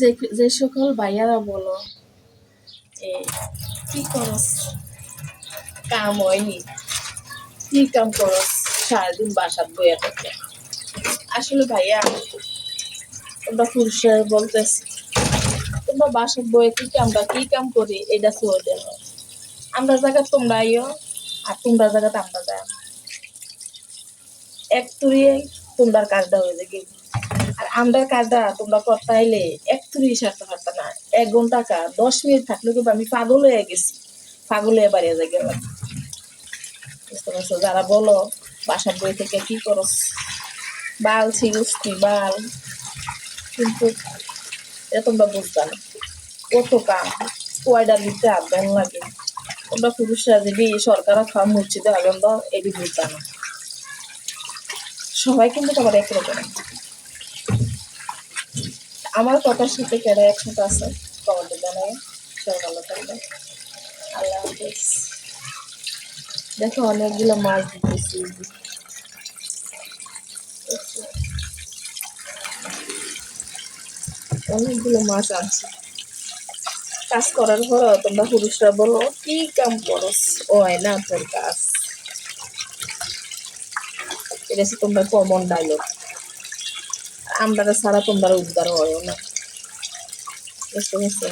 যে যে সকল ভাইয়ারা বলো কি করস, কাম হয়নি, কি কাম করস, সারাদিন বাসার বইয়া থাকে। আসলে ভাইয়া তোমরা পুরুষরা বলতেছি, তোমরা বাসার বইয়ে থেকে আমরা কি কাম করি এটা শুয়ে দেন। আমরা জায়গা তোমরা আইও, আর তোমরা জায়গাতে আমরা যাই, এক তুরিয়ে তোমরা কাজটা হয়ে যায়। আর আমরা কাজটা তোমরা করতে আইলে এক তুরি সারতে পারত না। 1 ঘন্টা 10 মিনিট থাকলে কিন্তু আমি পাগল হয়ে গেছি, পাগল হয়ে বাড়িয়ে যাই গেলাম। বুঝতে পারছো? যারা বলো বাসার বই থেকে কি করো, বাল ছিগুস্তি বাল, কিন্তু এটা তোমরা বুঝবা না। কত কাম, কয়টা দিতে আবেদন লাগে। তোমরা পুরুষরা যদি সরকার খাওয়া মসজিদে আবেদন দাও, এটি বুঝবা না। সবাই কিন্তু তোমার একরকম। আমার কথার সাথে কেন একসাথে আছে কমেন্টে জানাই। সবাই ভালো থাকবে, আল্লাহ হাফিজ। দেখো অনেকগুলো মাছ দিতেছি, অনেকগুলো মাছ আনছি। কাজ করার পর তোমরা পুরুষরা বলো কি কাম করস, ও হয় না তোর কাজ। এটা হচ্ছে তোমরা কমন ডায়লগ। আমরা ছাড়া তোমরা উদ্ধার হয় না। বুঝতে পারছো?